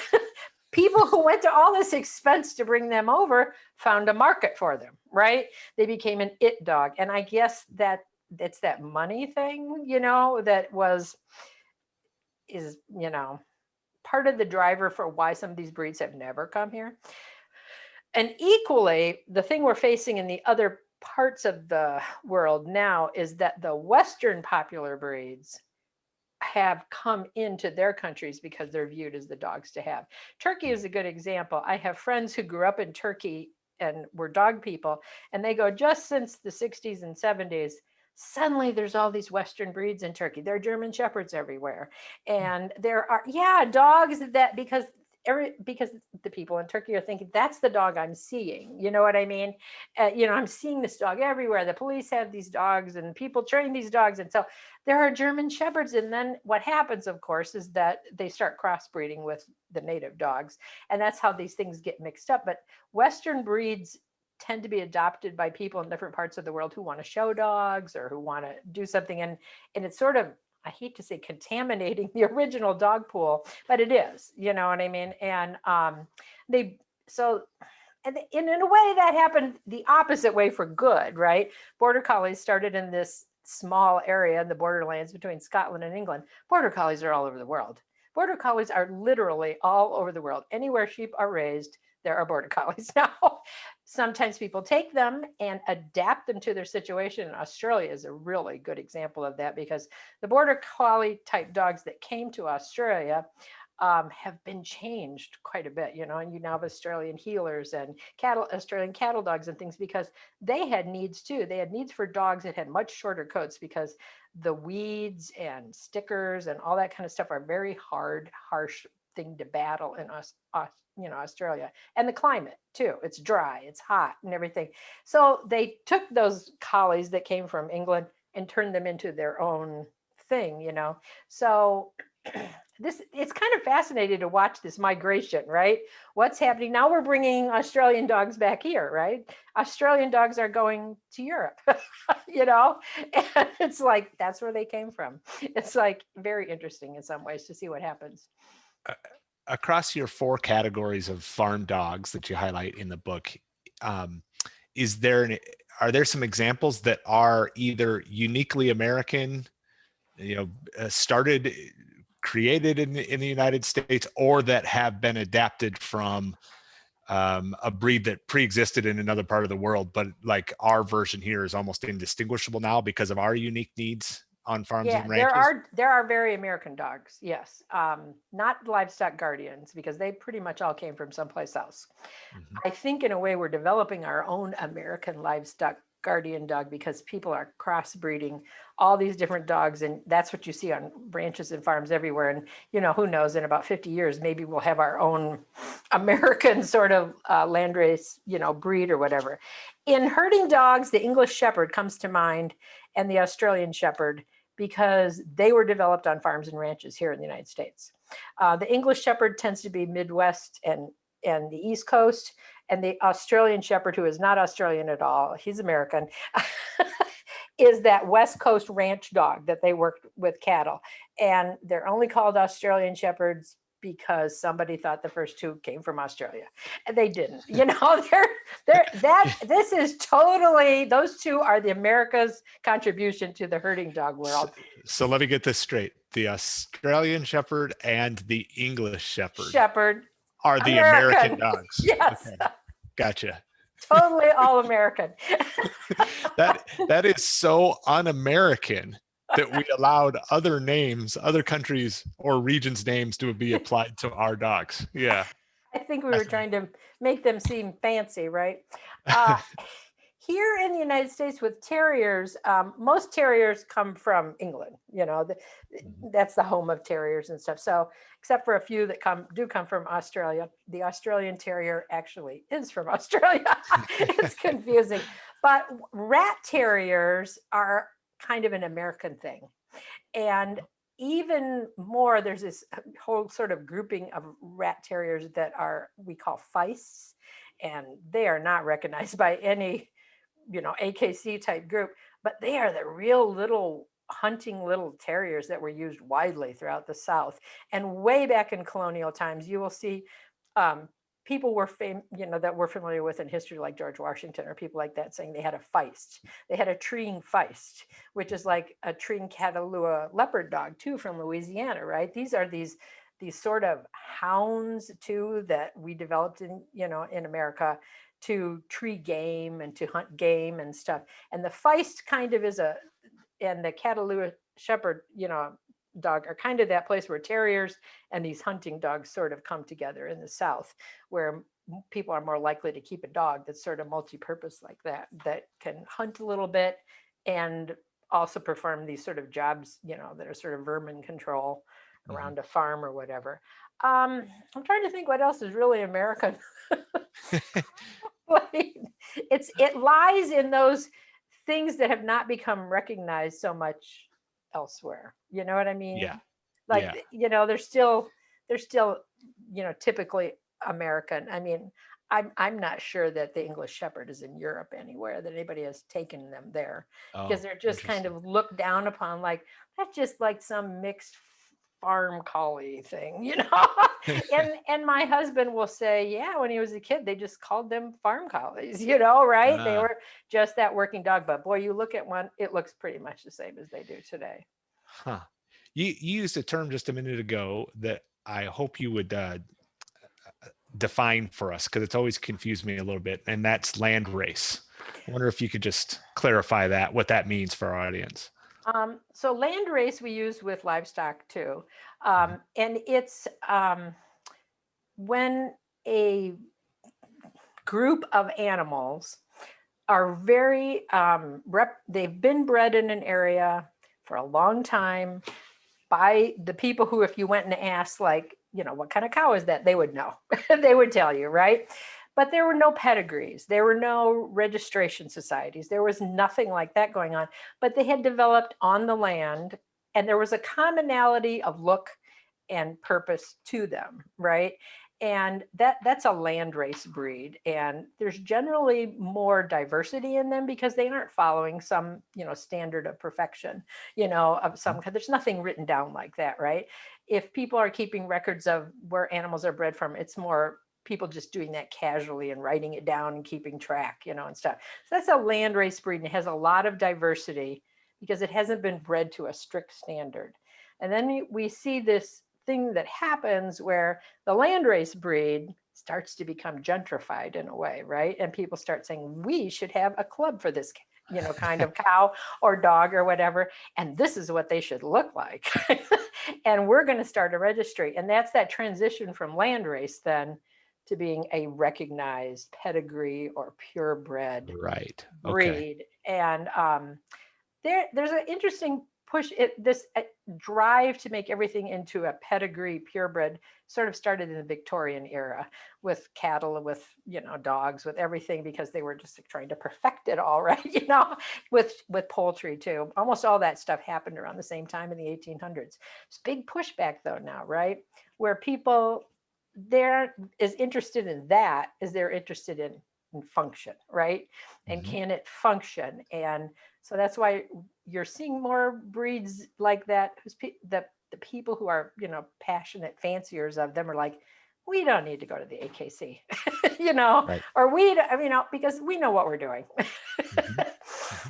people who went to all this expense to bring them over found a market for them, right? They became an it dog. And I guess that it's that money thing, that is part of the driver for why some of these breeds have never come here. And equally, the thing we're facing in the other parts of the world now is that the Western popular breeds have come into their countries because they're viewed as the dogs to have. Turkey is a good example. I have friends who grew up in Turkey and were dog people, and they go, just since the 60s and 70s, suddenly there's all these Western breeds in Turkey. There are German Shepherds everywhere. And there are, dogs that, because the people in Turkey are thinking, that's the dog I'm seeing. You know what I mean? I'm seeing this dog everywhere. The police have these dogs and people train these dogs. And so there are German Shepherds. And then what happens, of course, is that they start crossbreeding with the native dogs. And that's how these things get mixed up. But Western breeds tend to be adopted by people in different parts of the world who want to show dogs or who want to do something. And it's sort of, I hate to say contaminating the original dog pool, but it is, you know what I mean? And in a way that happened the opposite way for good, right? Border Collies started in this small area in the borderlands between Scotland and England. Border Collies are all over the world. Border Collies are literally all over the world. Anywhere sheep are raised, there are Border Collies now. Sometimes people take them and adapt them to their situation. And Australia is a really good example of that, because the Border Collie type dogs that came to Australia have been changed quite a bit, and you now have Australian healers and Australian cattle dogs and things, because they had needs too. They had needs for dogs that had much shorter coats, because the weeds and stickers and all that kind of stuff are very hard, harsh thing to battle in Australia, and the climate too. It's dry, it's hot, and everything. So they took those collies that came from England and turned them into their own thing. So it's kind of fascinating to watch this migration, right? What's happening now? We're bringing Australian dogs back here, right? Australian dogs are going to Europe, and it's like that's where they came from. It's like very interesting in some ways to see what happens. Across your 4 categories of farm dogs that you highlight in the book, are there some examples that are either uniquely American, created in the United States, or that have been adapted from a breed that pre-existed in another part of the world, but like our version here is almost indistinguishable now because of our unique needs on farms and ranches? There are very American dogs, yes. Not livestock guardians, because they pretty much all came from someplace else. Mm-hmm. I think in a way we're developing our own American livestock guardian dog because people are crossbreeding all these different dogs, and that's what you see on ranches and farms everywhere. And who knows, in about 50 years maybe we'll have our own American sort of landrace breed or whatever. In herding dogs, the English Shepherd comes to mind, and the Australian Shepherd, because they were developed on farms and ranches here in the United States. The English Shepherd tends to be Midwest and the East Coast, and the Australian Shepherd, who is not Australian at all, he's American, is that West Coast ranch dog that they worked with cattle. And they're only called Australian Shepherds because somebody thought the first 2 came from Australia, and they didn't. This is totally, those 2 are the America's contribution to the herding dog world. So let me get this straight. The Australian Shepherd and the English Shepherd are the American dogs. Yes. Okay. Gotcha. Totally all American. That is so un-American that we allowed other names, other countries or regions' names to be applied to our dogs. Yeah. I think we were trying to make them seem fancy, right? Here in the United States with terriers, most terriers come from England. That's the home of terriers and stuff. So except for a few that do come from Australia, the Australian Terrier actually is from Australia. It's confusing. But rat terriers are kind of an American thing. And even more, there's this whole sort of grouping of rat terriers that we call feists, and they are not recognized by any AKC type group, but they are the real little hunting little terriers that were used widely throughout the South. And way back in colonial times, you will see people that we're familiar with in history, like George Washington or people like that, saying they had a feist. They had a treeing feist, which is like a treeing Catalua leopard dog too, from Louisiana, right? These are these sort of hounds too that we developed in America to tree game and to hunt game and stuff. And the feist kind of and the Catalua Shepherd, dog are kind of that place where terriers and these hunting dogs sort of come together in the South, where people are more likely to keep a dog that's sort of multi-purpose like that can hunt a little bit and also perform these sort of jobs, that are sort of vermin control around a farm or whatever. I'm trying to think what else is really American. It lies in those things that have not become recognized so much elsewhere. You know what I mean? Yeah. Like, they're still, typically American. I mean, I'm not sure that the English Shepherd is in Europe anywhere, that anybody has taken them there, because they're just kind of looked down upon, like that's just like some mixed farm collie thing, and my husband will say, yeah, when he was a kid, they just called them farm collies, right? They were just that working dog. But boy, you look at one, it looks pretty much the same as they do today. Huh. You used a term just a minute ago that I hope you would define for us, because it's always confused me a little bit, and that's land race. I wonder if you could just clarify what that means for our audience. So land race we use with livestock too. And it's when a group of animals are very, they've been bred in an area for a long time by the people who, if you went and asked, like, what kind of cow is that? They would know. They would tell you, right? But there were no pedigrees. There were no registration societies. There was nothing like that going on. But they had developed on the land, and there was a commonality of look and purpose to them, right? And that's a landrace breed. And there's generally more diversity in them because they aren't following some, standard of perfection, of some kind. There's nothing written down like that, right? If people are keeping records of where animals are bred from, it's more people just doing that casually and writing it down and keeping track, and stuff. So that's a landrace breed, and it has a lot of diversity because it hasn't been bred to a strict standard. And then we see this thing that happens where the landrace breed starts to become gentrified in a way, right? And people start saying, we should have a club for this, kind of cow or dog or whatever. And this is what they should look like. And we're going to start a registry. And that's that transition from landrace then to being a recognized pedigree or purebred breed. And there's an interesting push. This drive to make everything into a pedigree purebred sort of started in the Victorian era with cattle, with dogs, with everything, because they were just trying to perfect it all, right? With poultry too. Almost all that stuff happened around the same time in the 1800s. It's big pushback though now, right? Where people, they're as interested in that as they're interested in function, right? And can it function? And so that's why you're seeing more breeds like that. The people who are, passionate fanciers of them are like, we don't need to go to the AKC, Right. or because we know what we're doing.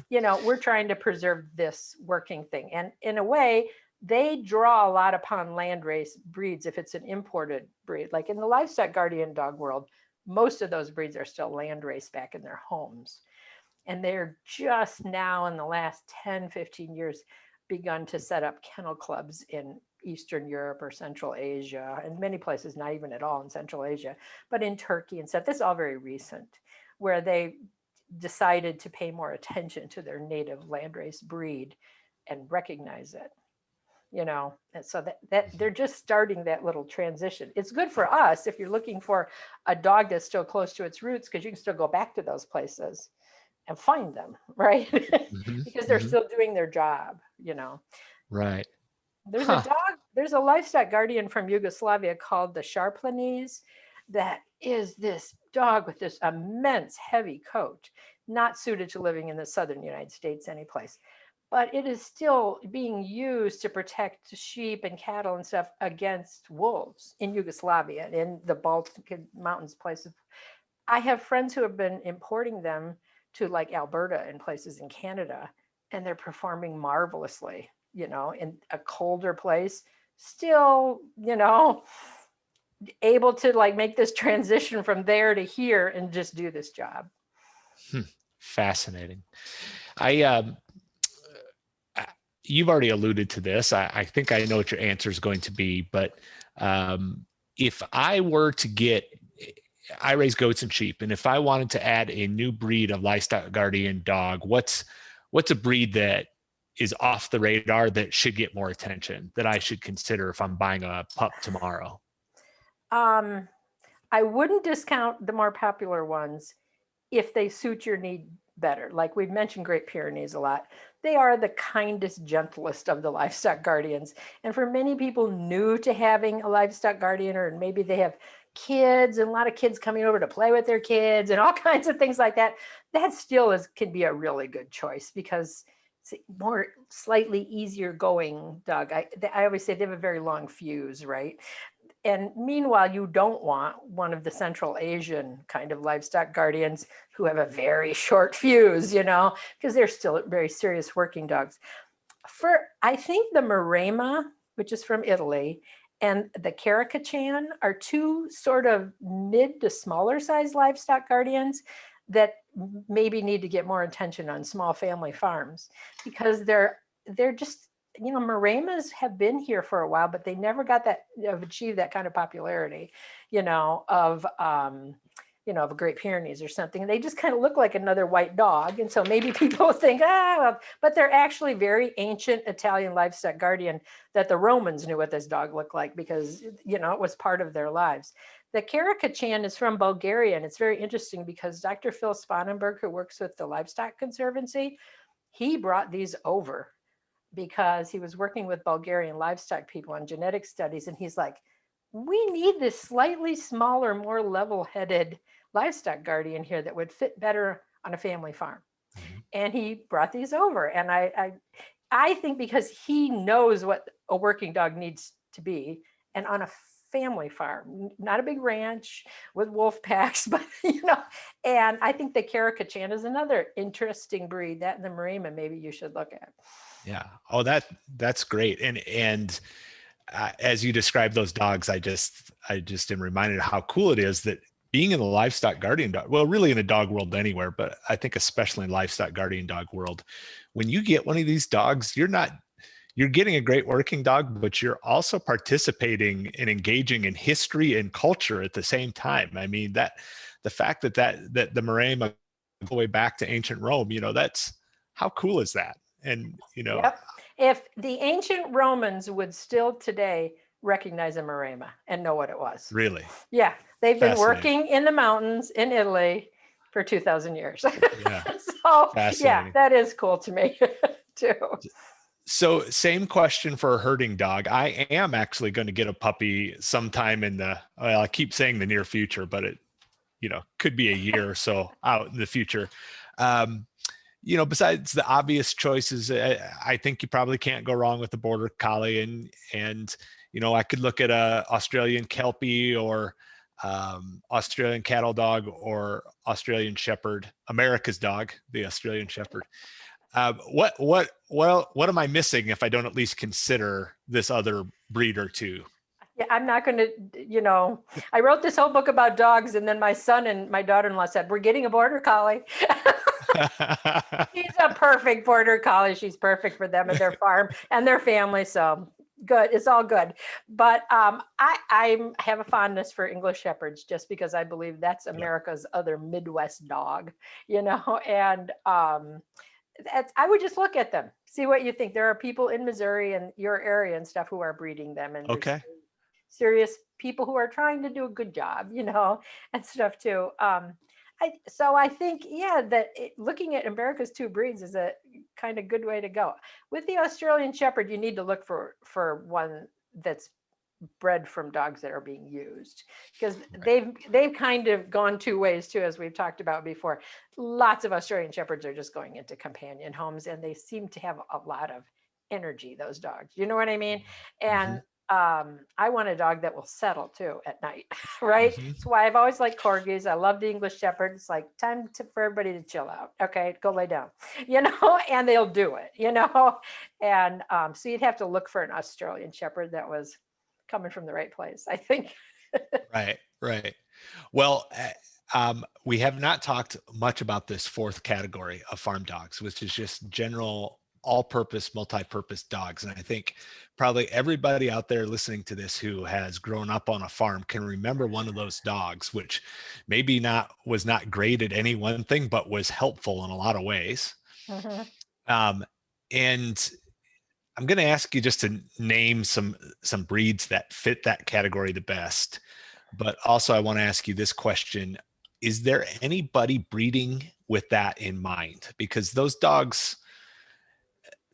We're trying to preserve this working thing. And in a way, they draw a lot upon landrace breeds if it's an imported breed. Like in the livestock guardian dog world, most of those breeds are still landrace back in their homes. And they're just now in the last 10, 15 years begun to set up kennel clubs in Eastern Europe or Central Asia, and many places, not even at all in Central Asia, but in Turkey and stuff. This is all very recent, where they decided to pay more attention to their native landrace breed and recognize it. And so that they're just starting that little transition. It's good for us if you're looking for a dog that's still close to its roots, because you can still go back to those places and find them, right? Because they're still doing their job, Right. There's a dog, there's a livestock guardian from Yugoslavia called the Pyrenees that is this dog with this immense heavy coat, not suited to living in the southern United States anyplace. But it is still being used to protect sheep and cattle and stuff against wolves in Yugoslavia, in the Baltic Mountains places. I have friends who have been importing them to like Alberta and places in Canada, and they're performing marvelously, in a colder place, still, able to like make this transition from there to here and just do this job. Fascinating. You've already alluded to this. I think I know what your answer is going to be, but if I were to I raise goats and sheep, and if I wanted to add a new breed of livestock guardian dog, what's a breed that is off the radar that should get more attention, that I should consider if I'm buying a pup tomorrow? I wouldn't discount the more popular ones if they suit your need better. Like we've mentioned Great Pyrenees a lot. They are the kindest, gentlest of the livestock guardians. And for many people new to having a livestock guardian, or maybe they have kids and a lot of kids coming over to play with their kids and all kinds of things like that, that still can be a really good choice because it's more slightly easier going dog. I always say they have a very long fuse, right? And meanwhile, you don't want one of the Central Asian kind of livestock guardians who have a very short fuse, because they're still very serious working dogs. I think the Marima, which is from Italy, and the Caracachan are two sort of mid to smaller size livestock guardians that maybe need to get more attention on small family farms, because they're just, Marimas have been here for a while, but they never got achieved that kind of popularity, of of a Great Pyrenees or something. They just kind of look like another white dog. And so maybe people think, well, but they're actually very ancient Italian livestock guardian that the Romans knew what this dog looked like because, it was part of their lives. The Carica-Chan is from Bulgaria, and it's very interesting because Dr. Phil Spanenberg, who works with the Livestock Conservancy, he brought these over because he was working with Bulgarian livestock people on genetic studies. And he's like, we need this slightly smaller, more level-headed livestock guardian here that would fit better on a family farm. Mm-hmm. And he brought these over. And I think because he knows what a working dog needs to be, and on a family farm, not a big ranch with wolf packs, but and I think the Carica-Chan is another interesting breed. That and the Marima, maybe you should look at. Yeah. Oh, that's great. And as you describe those dogs, I just am reminded of how cool it is that being in the livestock guardian dog, well, really in the dog world anywhere, but I think especially in livestock guardian dog world, when you get one of these dogs, you're getting a great working dog, but you're also participating and engaging in history and culture at the same time. I mean, the fact that the Marima go all the way back to ancient Rome, that's, how cool is that? And, Yep. If the ancient Romans would still today recognize a Marima and know what it was. Really? Yeah. They've been working in the mountains in Italy for 2,000 years. Yeah. So yeah, that is cool to me too. So same question for a herding dog. I am actually going to get a puppy sometime I keep saying the near future, but it, could be a year or so out in the future. Besides the obvious choices, I think you probably can't go wrong with the border collie, and I could look at a Australian Kelpie or Australian cattle dog or Australian Shepherd, America's dog, the Australian Shepherd. What am I missing if I don't at least consider this other breed or two? Yeah, I'm not going to, I wrote this whole book about dogs, and then my son and my daughter-in-law said, we're getting a border collie. She's a perfect border collie. She's perfect for them and their farm and their family. So good. It's all good. But I have a fondness for English Shepherds just because I believe that's America's other Midwest dog, and I would just look at them, see what you think. There are people in Missouri and your area and stuff who are breeding them, and serious people who are trying to do a good job, and stuff too. So I think, that looking at America's two breeds is a kind of good way to go. With the Australian Shepherd, you need to look for one that's bred from dogs that are being used, because they've kind of gone two ways too, as we've talked about before. Lots of Australian Shepherds are just going into companion homes, and they seem to have a lot of energy, those dogs. You know what I mean? And I want a dog that will settle too at night, right? That's why I've always liked corgis. I love the English Shepherd. It's like time for everybody to chill out. Okay, go lay down, and they'll do it, And so you'd have to look for an Australian Shepherd that was coming from the right place, I think. Right. Well, we have not talked much about this fourth category of farm dogs, which is just general all-purpose, multi-purpose dogs. And I think probably everybody out there listening to this who has grown up on a farm can remember one of those dogs, which maybe was not great at any one thing, but was helpful in a lot of ways. And I'm going to ask you just to name some breeds that fit that category the best. But also I want to ask you this question. Is there anybody breeding with that in mind? Because those dogs,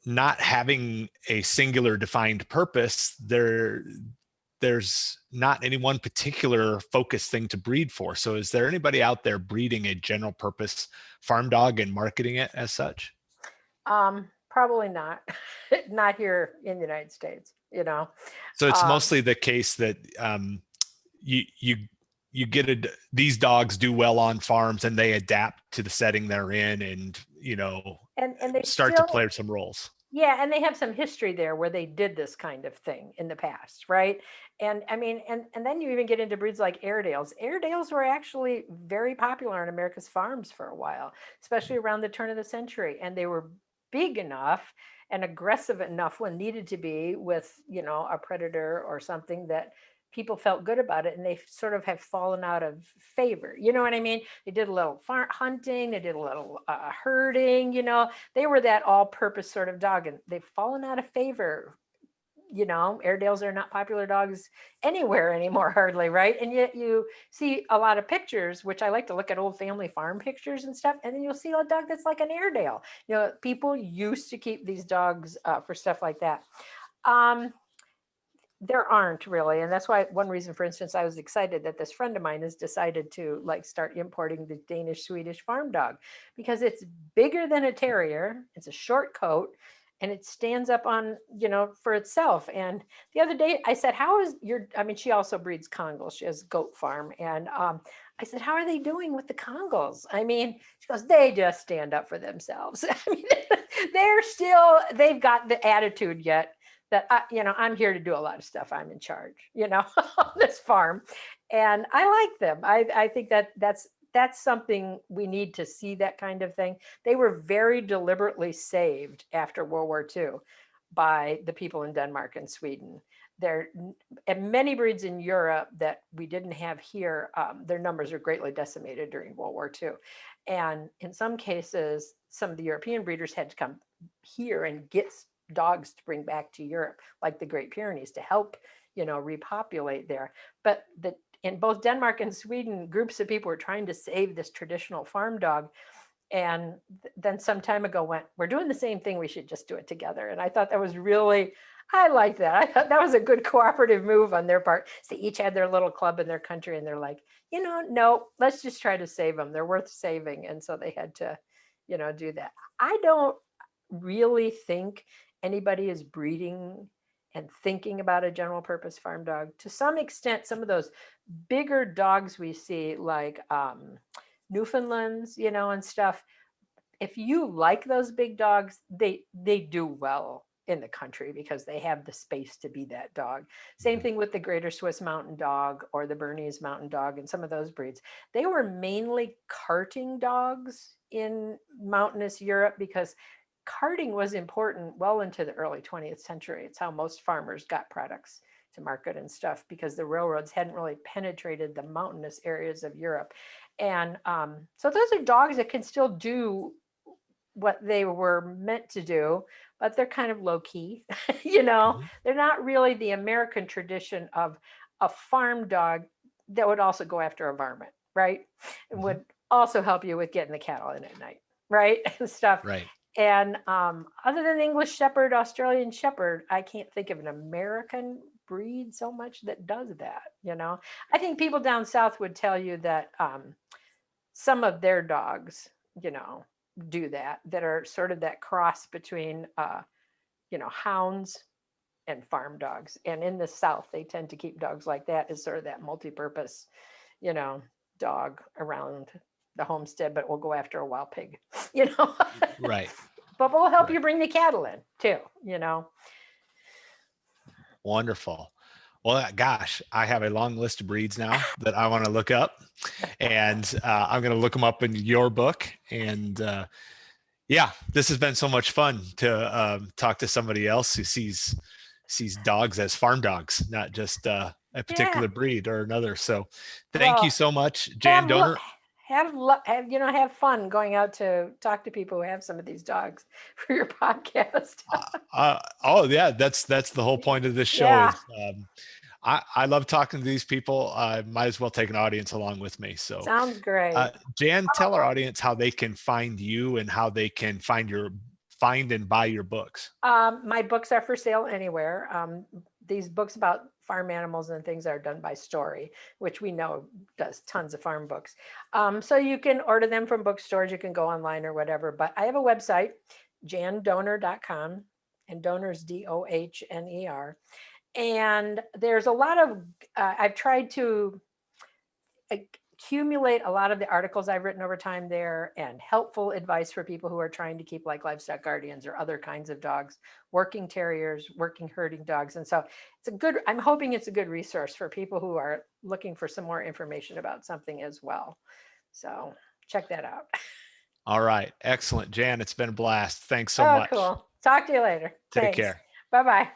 not having a singular defined purpose, there's not any one particular focus thing to breed for. So is there anybody out there breeding a general purpose farm dog and marketing it as such? Probably not. Not here in the United States, So it's mostly the case that you get these dogs do well on farms and they adapt to the setting they're in, and and they start to play some roles. Yeah, and they have some history there where they did this kind of thing in the past, right? And I mean, and then you even get into breeds like airedales. Airedales were actually very popular on America's farms for a while, especially around the turn of the century, and they were big enough and aggressive enough when needed to be with, a predator or something, that people felt good about it, and they sort of have fallen out of favor. You know what I mean? They did a little farm hunting, they did a little herding, they were that all-purpose sort of dog, and they've fallen out of favor. Airedales are not popular dogs anywhere anymore, hardly, right? And yet you see a lot of pictures, which I like to look at old family farm pictures and stuff, and then you'll see a dog that's like an Airedale. People used to keep these dogs for stuff like that. There aren't really, and that's why one reason, for instance, I was excited that this friend of mine has decided to start importing the Danish Swedish farm dog, because it's bigger than a terrier, it's a short coat, and it stands up on for itself. And the other day I said, how is she also breeds Congos, she has goat farm, and I said, how are they doing with the Congos? She goes, they just stand up for themselves. They've got the attitude yet that I'm here to do a lot of stuff. I'm in charge, on this farm, and I like them. I think that's something we need to see, that kind of thing. They were very deliberately saved after World War II by the people in Denmark and Sweden. And many breeds in Europe that we didn't have here, their numbers are greatly decimated during World War II. And in some cases, some of the European breeders had to come here and get dogs to bring back to Europe, like the Great Pyrenees, to help, repopulate there. But in both Denmark and Sweden, groups of people were trying to save this traditional farm dog. And then some time ago went, we're doing the same thing, we should just do it together. And I thought that was really, I liked that. I thought that was a good cooperative move on their part. So they each had their little club in their country, and they're like, no, let's just try to save them. They're worth saving. And so they had to, do that. I don't really think anybody is breeding and thinking about a general purpose farm dog. To some extent, some of those bigger dogs we see, like Newfoundlands, and stuff, if you like those big dogs, they do well in the country because they have the space to be that dog. Same thing with the Greater Swiss Mountain Dog or the Bernese Mountain Dog and some of those breeds. They were mainly carting dogs in mountainous Europe because carting was important well into the early 20th century. It's how most farmers got products to market and stuff, because the railroads hadn't really penetrated the mountainous areas of Europe. And so those are dogs that can still do what they were meant to do, but they're kind of low key. They're not really the American tradition of a farm dog that would also go after a varmint, right? And would also help you with getting the cattle in at night, right? And stuff. Right. And other than English Shepherd, Australian Shepherd, I can't think of an American breed so much that does that. I think people down south would tell you that some of their dogs, do that are sort of that cross between, hounds and farm dogs. And in the South, they tend to keep dogs like that as sort of that multi-purpose, dog around the homestead, but we'll go after a wild pig, Right. But we'll help you bring the cattle in too, Wonderful. Well, gosh, I have a long list of breeds now that I want to look up, and I'm going to look them up in your book. And yeah, this has been so much fun to talk to somebody else who sees dogs as farm dogs, not just a particular breed or another. So thank you so much, Jan Dohner. Have fun going out to talk to people who have some of these dogs for your podcast. Oh yeah, that's the whole point of this show. Yeah. I love talking to these people. I might as well take an audience along with me. So sounds great. Jan, tell our audience how they can find you and how they can find and buy your books. My books are for sale anywhere. These books about farm animals and things are done by Story, which we know does tons of farm books. So you can order them from bookstores, you can go online or whatever, but I have a website, jandohner.com, and Dohner is Dohner. And there's a lot of, I've tried to accumulate a lot of the articles I've written over time there, and helpful advice for people who are trying to keep livestock guardians or other kinds of dogs, working terriers, working herding dogs. And so I'm hoping it's a good resource for people who are looking for some more information about something as well. So check that out. All right. Excellent. Jan, it's been a blast. Thanks so much. Cool. Talk to you later. Take Thanks. care. Bye-bye.